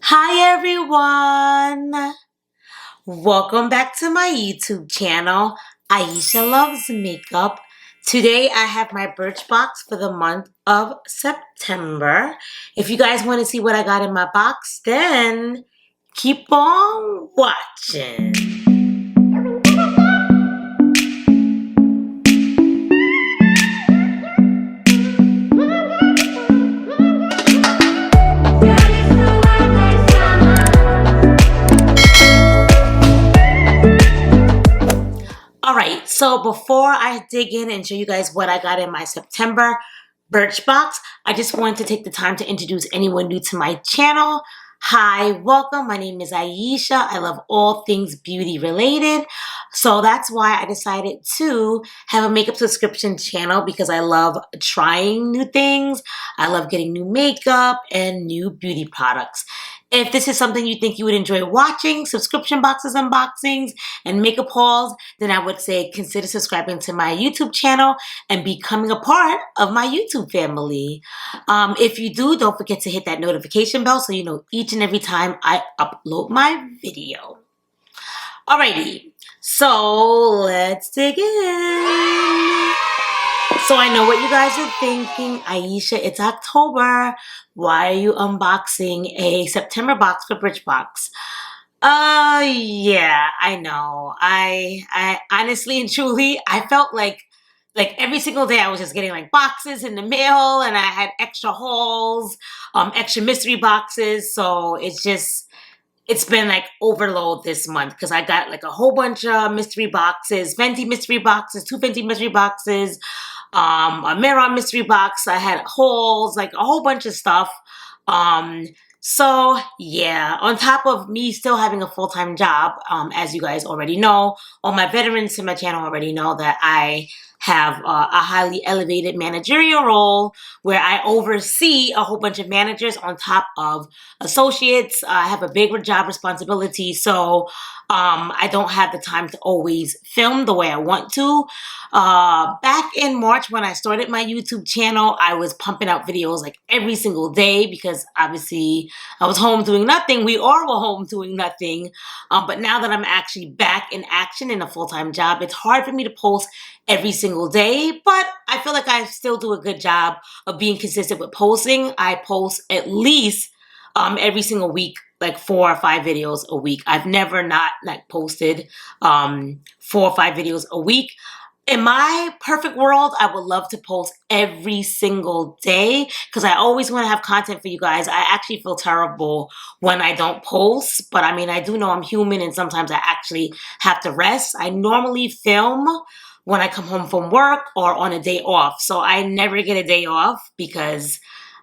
Hi everyone! Welcome back to my YouTube channel, Aisha Loves Makeup. Today I have my Birchbox for the month of September. If you guys want to see what I got in my box, then keep on watching. Alright, so before I dig in and show you guys what I got in my September Birchbox, I just wanted to take the time to introduce anyone new to my channel. Hi, welcome. My name is Aisha. I love all things beauty related. So that's why I decided to have a makeup subscription channel because I love trying new things. I love getting new makeup and new beauty products. If this is something you think you would enjoy watching, subscription boxes unboxings and makeup hauls, then I would say consider subscribing to my YouTube channel and becoming a part of my YouTube family. If you do, don't forget to hit that notification bell so you know each and every time I upload my video. Alrighty, so let's dig in. So I know what you guys are thinking. Aisha, it's October. Why are you unboxing a September box for Birchbox? Yeah, I know. I honestly and truly, I felt like every single day I was just getting like boxes in the mail and I had extra hauls, extra mystery boxes. So it's been like overload this month because I got like a whole bunch of mystery boxes, Fenty mystery boxes, 2 Fenty mystery boxes, a Miron mystery box. I had hauls, like a whole bunch of stuff. So yeah, on top of me still having a full-time job, as you guys already know, all my veterans to my channel already know that I have a highly elevated managerial role where I oversee a whole bunch of managers on top of associates. I have a bigger job responsibility, so I don't have the time to always film the way I want to. Back in March when I started my YouTube channel, I was pumping out videos like every single day because obviously I was home doing nothing. We all were home doing nothing. But now that I'm actually back in action in a full-time job, it's hard for me to post every single day, but I feel like I still do a good job of being consistent with posting. I post at least every single week, like 4 or 5 videos a week. I've never not like posted 4 or 5 videos a week. In my perfect world, I would love to post every single day because I always want to have content for you guys. I actually feel terrible when I don't post, but I mean, I do know I'm human and sometimes I actually have to rest. I normally film when I come home from work or on a day off, so I never get a day off because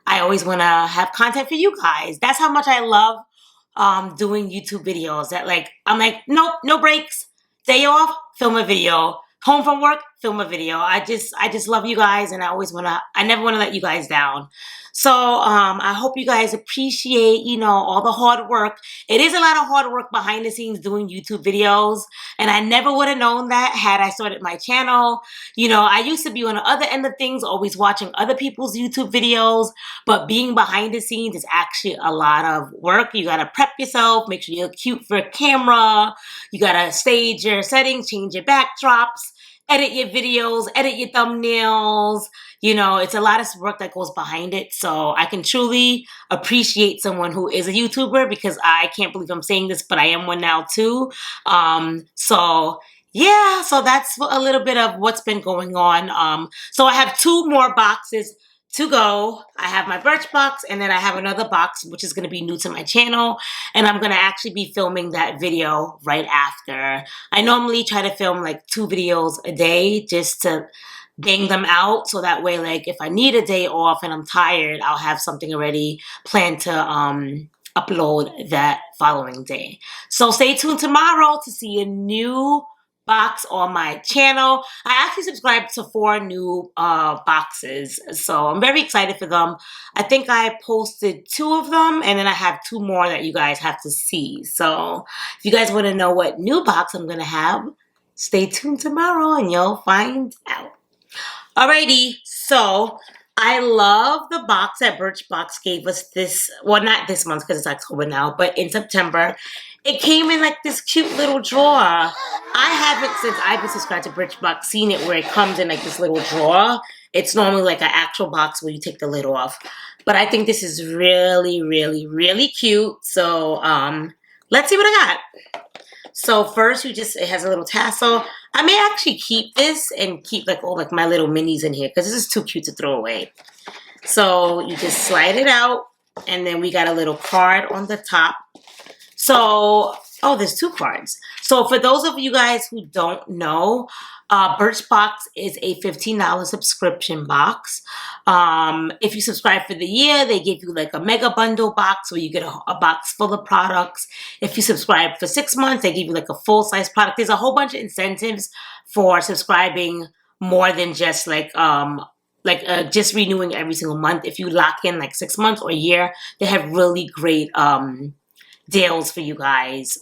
I always want to have content for you guys. That's how much I love doing YouTube videos. That like, I'm like, nope, no breaks. Day off, film a video. Home from work, film a video. I just love you guys and I never want to let you guys down. So I hope you guys appreciate, you know, all the hard work. It is a lot of hard work behind the scenes doing YouTube videos. And I never would have known that had I started my channel. You know, I used to be on the other end of things, always watching other people's YouTube videos. But being behind the scenes is actually a lot of work. You got to prep yourself, make sure you're cute for a camera. You got to stage your settings, change your backdrops, edit your videos, edit your thumbnails. You know, it's a lot of work that goes behind it. So I can truly appreciate someone who is a YouTuber because I can't believe I'm saying this, but I am one now too. So yeah, so that's a little bit of what's been going on. So I have 2 more boxes to go. I have my Birchbox and then I have another box which is going to be new to my channel and I'm going to actually be filming that video right after. I normally try to film like 2 videos a day just to bang them out so that way like if I need a day off and I'm tired, I'll have something already planned to upload that following day. So stay tuned tomorrow to see a new box on my channel. I actually subscribed to 4 new boxes, so I'm very excited for them. I think I posted 2 of them and then I have 2 more that you guys have to see. So if you guys want to know what new box I'm gonna have, stay tuned tomorrow and you'll find out. Alrighty, so I love the box that Birchbox gave us this, well, not this month because it's October now, but in September. It came in like this cute little drawer. I haven't, since I've been subscribed to Birchbox, seen it where it comes in like this little drawer. It's normally like an actual box where you take the lid off. But I think this is really, really, really cute. So let's see what I got. So first, it has a little tassel. I may actually keep this and keep like all like my little minis in here because this is too cute to throw away. So you just slide it out, and then we got a little card on the top. So, oh, there's two cards. So for those of you guys who don't know, Birchbox is a $15 subscription box. If you subscribe for the year, they give you like a mega bundle box where you get a box full of products. If you subscribe for 6 months, they give you like a full-size product. There's a whole bunch of incentives for subscribing more than just just renewing every single month. If you lock in like 6 months or a year, they have really great deals for you guys.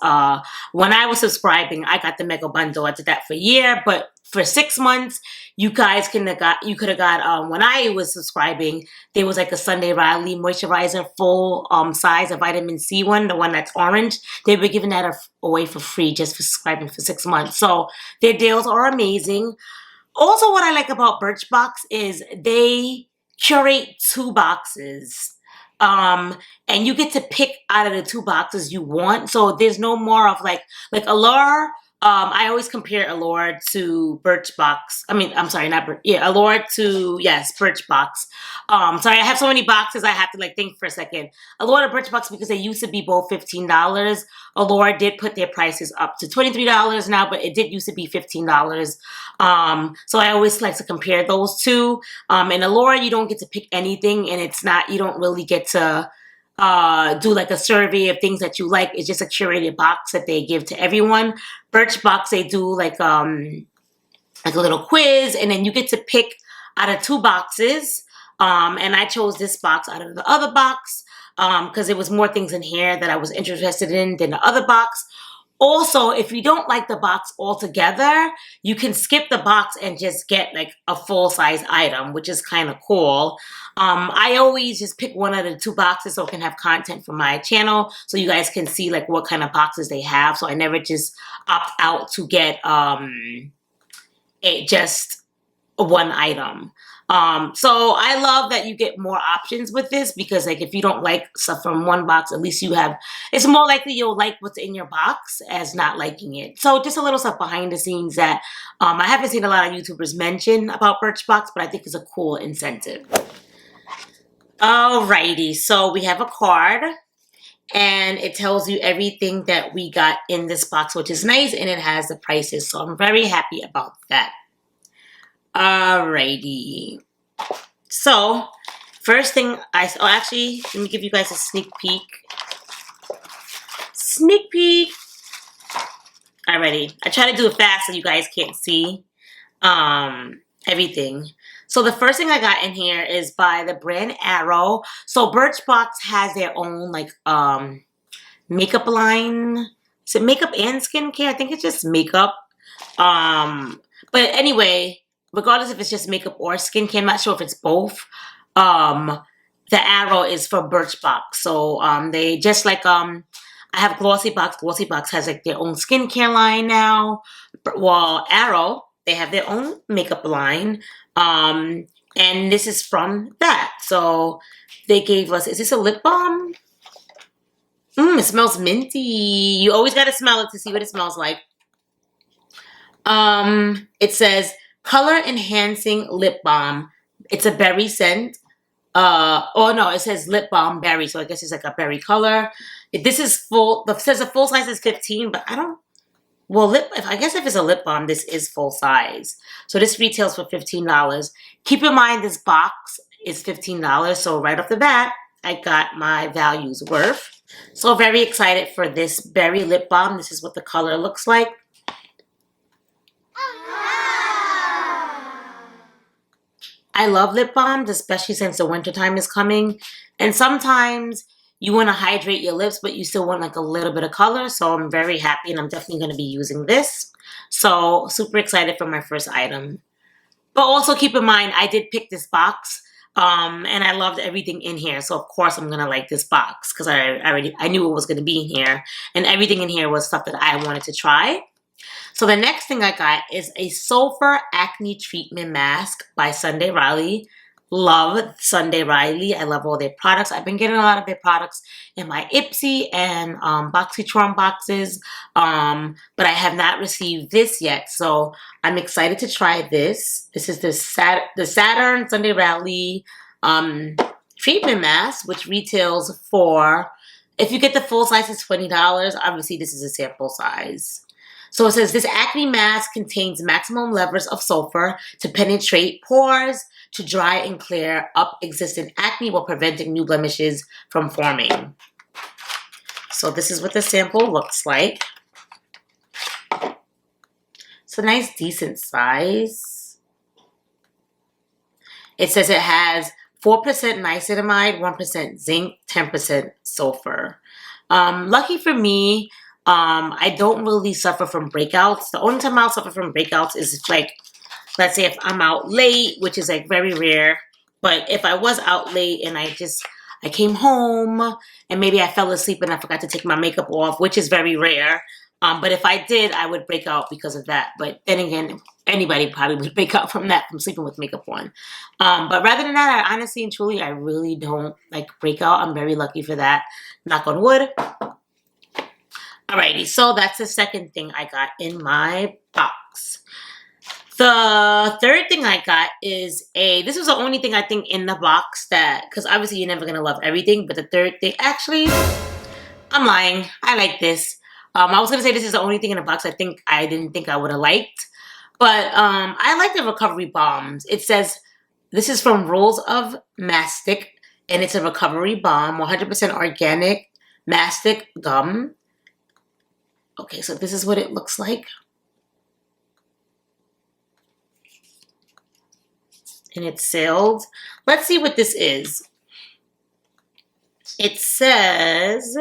When I was subscribing, I got the mega bundle. I did that for a year, but for 6 months, you guys could have got when I was subscribing, there was like a Sunday Riley moisturizer full size, a vitamin C one, the one that's orange. They were giving that away for free just for subscribing for 6 months. So their deals are amazing. Also, what I like about Birchbox is they curate 2 boxes. And you get to pick out of the 2 boxes you want. So there's no more of like Allure. I always compare Allure to Birchbox. I mean, I'm sorry, not Allure to, yes, Birchbox. Sorry, I have so many boxes, I have to like think for a second. Allure to Birchbox because they used to be both $15. Allure did put their prices up to $23 now, but it did used to be $15. So I always like to compare those two. In Allure, you don't get to pick anything, and you don't really get to do like a survey of things that you like. It's just a curated box that they give to everyone. Birchbox, they do like a little quiz, and then you get to pick out of 2 boxes. And I chose this box out of the other box because there was more things in here that I was interested in than the other box. Also, if you don't like the box altogether, you can skip the box and just get like a full-size item, which is kind of cool. I always just pick one out of the 2 boxes so I can have content for my channel so you guys can see like what kind of boxes they have. So I never just opt out to get just one item. So I love that you get more options with this because like if you don't like stuff from one box, at least it's more likely you'll like what's in your box as not liking it. So just a little stuff behind the scenes that I haven't seen a lot of YouTubers mention about Birchbox, but I think is a cool incentive. Alrighty, so we have a card and it tells you everything that we got in this box, which is nice, and it has the prices. So I'm very happy about that. Alrighty. So, first thing actually, let me give you guys a sneak peek. Sneak peek. Alrighty. I try to do it fast so you guys can't see everything. So the first thing I got in here is by the brand Arrow. So Birchbox has their own like makeup line. Is it makeup and skincare? I think it's just makeup. But anyway, regardless if it's just makeup or skincare, I'm not sure if it's both. The Arrow is for Birchbox. So they just like I have Glossybox. Glossybox has like their own skincare line now. While Arrow, they have their own makeup line. And this is from that. So they gave us, is this a lip balm? It smells minty. You always gotta smell it to see what it smells like. It says color enhancing lip balm. It's a berry scent. Oh no, it says lip balm berry, so I guess it's like a berry color. This is full. It says the full size is 15, but I don't. Well, I guess if it's a lip balm, this is full size. So this retails for $15. Keep in mind this box is $15, so right off the bat, I got my value's worth. So very excited for this berry lip balm. This is what the color looks like. I love lip balms, especially since the wintertime is coming. And sometimes you want to hydrate your lips, but you still want like a little bit of color. So I'm very happy, and I'm definitely going to be using this. So super excited for my first item. But also keep in mind, I did pick this box And I loved everything in here. So of course I'm gonna like this box because I knew it was gonna be in here, and everything in here was stuff that I wanted to try. So the next thing I got is a Sulfur Acne Treatment Mask by Sunday Riley. Love Sunday Riley. I love all their products. I've been getting a lot of their products in my Ipsy and BoxyCharm boxes, but I have not received this yet. So I'm excited to try this. This is the Saturn Sunday Riley treatment mask, which retails for, if you get the full size, it's $20. Obviously, this is a sample size. So it says, this acne mask contains maximum levels of sulfur to penetrate pores, to dry and clear up existing acne while preventing new blemishes from forming. So this is what the sample looks like. It's a nice, decent size. It says it has 4% niacinamide, 1% zinc, 10% sulfur. Lucky for me, I don't really suffer from breakouts. The only time I'll suffer from breakouts is if, like, let's say if I'm out late, which is like very rare. But if I was out late and I came home and maybe I fell asleep and I forgot to take my makeup off, which is very rare. But if I did, I would break out because of that. But then again, anybody probably would break out from that, from sleeping with makeup on. But rather than that, I honestly and truly, I really don't like break out. I'm very lucky for that. Knock on wood. Alrighty, so that's the second thing I got in my box. The third thing I got is this was the only thing I think in the box that, because obviously you're never going to love everything, but the third thing, actually, I'm lying. I like this. I was going to say this is the only thing in the box I didn't think I would have liked, but I like the recovery balms. It says, this is from Rolls of Mastic, and it's a recovery balm, 100% organic mastic gum. Okay, so this is what it looks like. And it's sealed. Let's see what this is. It says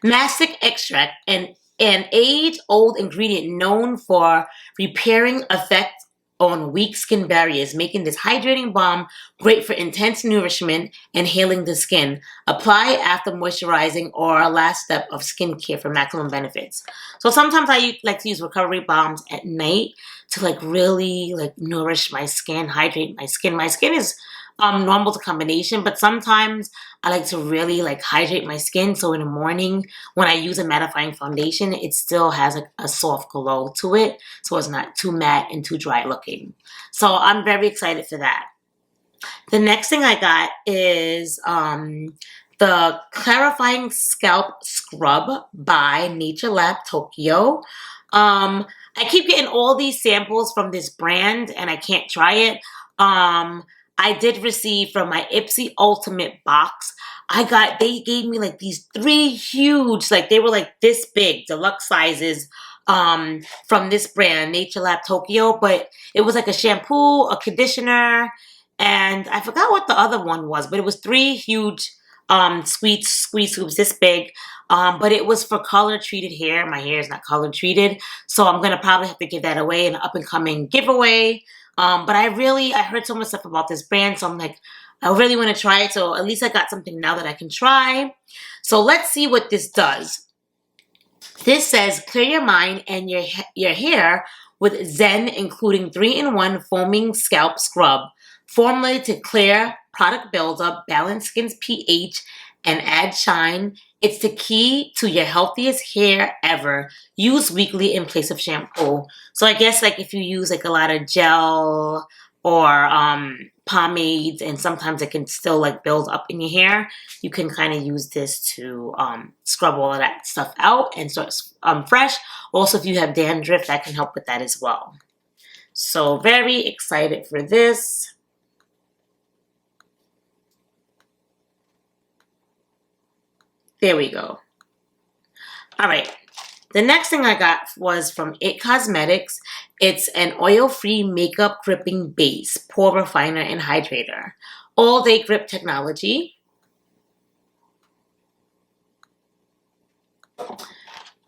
mastic extract, an age-old ingredient known for repairing effect on weak skin barriers, making this hydrating balm great for intense nourishment and healing the skin. Apply after moisturizing or last step of skincare for maximum benefits. So sometimes I like to use recovery balms at night to like really like nourish my skin, hydrate my skin. My skin is normal to combination, but sometimes I like to really like hydrate my skin. So in the morning when I use a mattifying foundation, it still has a soft glow to it. So it's not too matte and too dry looking. So I'm very excited for that. The next thing I got is the Clarifying Scalp Scrub by Nature Lab Tokyo. I keep getting all these samples from this brand and I can't try it. I did receive from my Ipsy Ultimate box. They gave me like these 3 huge, like they were like this big, deluxe sizes from this brand, Nature Lab Tokyo. But it was like a shampoo, a conditioner, and I forgot what the other one was, but it was 3 huge squeeze scoops this big. But it was for color treated hair. My hair is not color treated, so I'm gonna probably have to give that away in an up and coming giveaway. But I heard so much stuff about this brand, so I'm like, I really want to try it. So at least I got something now that I can try. So let's see what this does. This says, clear your mind and your hair with Zen, including 3-in-1 foaming scalp scrub. Formulated to clear, product buildup, balance skin's pH, and add shine. It's the key to your healthiest hair ever. Use weekly in place of shampoo. So I guess like if you use like a lot of gel or pomades, and sometimes it can still like build up in your hair, you can kind of use this to scrub all of that stuff out and start fresh. Also, if you have dandruff, that can help with that as well. So very excited for this. There we go. All right. The next thing I got was from It Cosmetics. It's an oil-free makeup gripping base, pore refiner, and hydrator. All-day grip technology.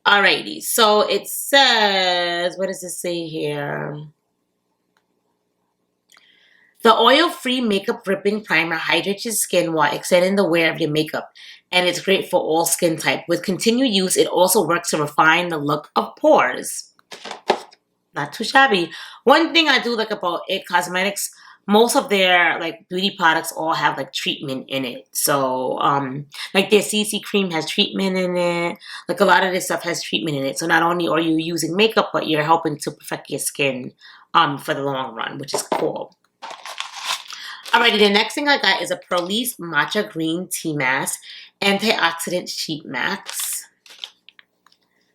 Alrighty. So it says, what does it say here? The oil-free makeup ripping primer hydrates your skin while extending the wear of your makeup, and it's great for all skin type. With continued use, it also works to refine the look of pores. Not too shabby. One thing I do like about IT Cosmetics, most of their like beauty products all have like treatment in it. So like their CC cream has treatment in it. Like a lot of this stuff has treatment in it. So not only are you using makeup, but you're helping to perfect your skin for the long run, which is cool. Alrighty, the next thing I got is a Proles Matcha Green Tea Mask Antioxidant Sheet Mask.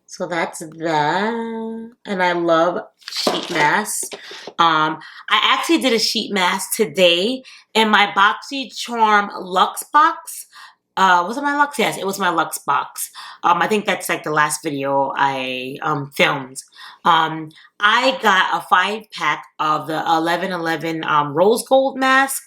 So that's that. And I love sheet masks. I actually did a sheet mask today in my BoxyCharm Luxe box. Was it my Luxe? Yes, it was my Luxe box. I think that's like the last video I filmed. I got a 5-pack of the 1111 Rose Gold mask.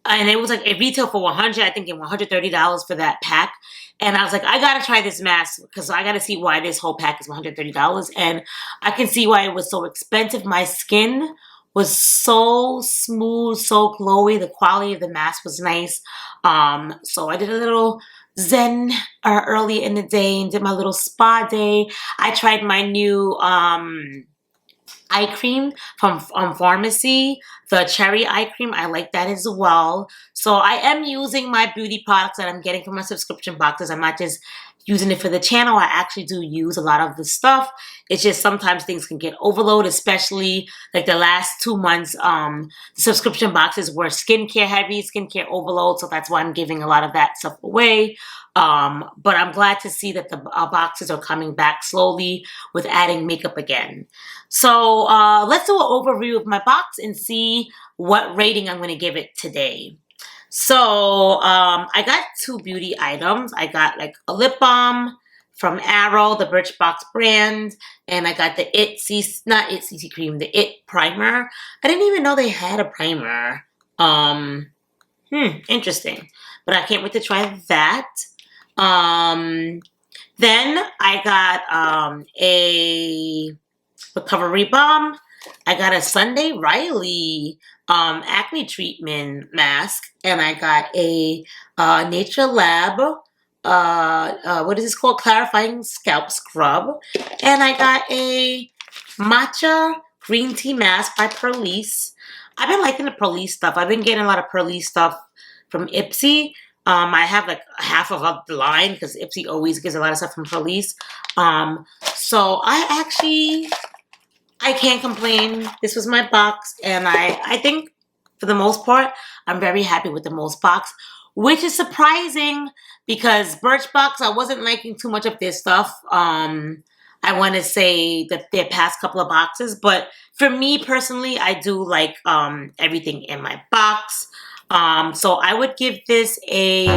And it was like, it retailed for $100, I think, and $130 for that pack. And I was like, I gotta try this mask because I gotta see why this whole pack is $130. And I can see why it was so expensive. My skin was so smooth, so glowy. The quality of the mask was nice. So I did a little zen early in the day and did my little spa day. I tried my new eye cream from Pharmacy, the cherry eye cream. I like that as well. So I am using my beauty products that I'm getting from my subscription boxes. I'm not just using it for the channel. I actually do use a lot of the stuff. It's just sometimes things can get overloaded, especially like the last 2 months. The subscription boxes were skincare heavy, skincare overload. So that's why I'm giving a lot of that stuff away. But I'm glad to see that the boxes are coming back slowly with adding makeup again. So let's do an overview of my box and see what rating I'm going to give it today. So I got 2 beauty items. I got like a lip balm from Arrow, the Birchbox brand, and I got the not It CC cream, the It primer. I didn't even know they had a primer. Interesting. But I can't wait to try that. Then I got a recovery balm. I got a Sunday Riley acne treatment mask, and I got a Nature Lab what is this called? Clarifying scalp scrub, and I got a Matcha green tea mask by Proles. I've been liking the Proles stuff. I've been getting a lot of Proles stuff from Ipsy. I have like half of the line because Ipsy always gives a lot of stuff from Proles. So I can't complain. This was my box, and I think for the most part, I'm very happy with the most box, which is surprising because Birchbox, I wasn't liking too much of their stuff. I want to say that their past couple of boxes, but for me personally, I do like everything in my box. So I would give this a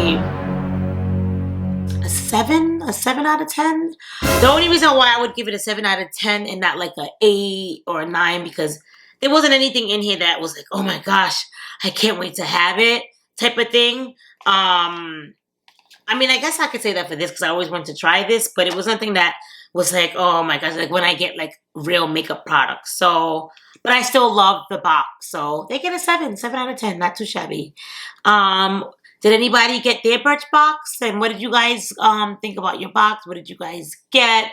7 out of 10. The only reason why I would give it a 7 out of 10 and not like an 8 or a 9, because there wasn't anything in here that was like, oh my gosh, I can't wait to have it type of thing. I mean, I guess I could say that for this because I always wanted to try this, but it was nothing that was like, oh my gosh, like when I get like real makeup products. So, but I still love the box. So they get a 7 out of 10, not too shabby. Did anybody get their Birchbox? And what did you guys think about your box? What did you guys get?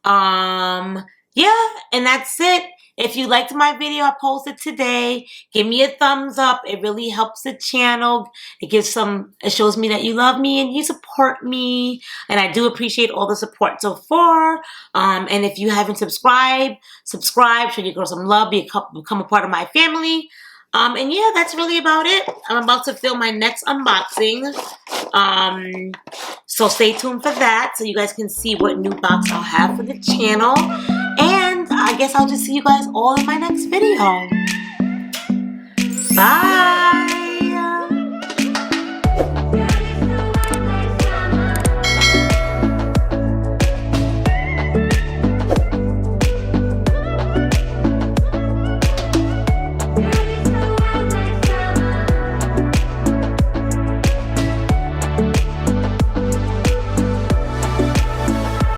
Yeah, and that's it. If you liked my video I posted today, give me a thumbs up. It really helps the channel. It shows me that you love me and you support me. And I do appreciate all the support so far. And if you haven't subscribed, subscribe. Show your girl some love. Become a part of my family. And yeah, that's really about it. I'm about to film my next unboxing. So stay tuned for that so you guys can see what new box I'll have for the channel. And I guess I'll just see you guys all in my next video. Bye!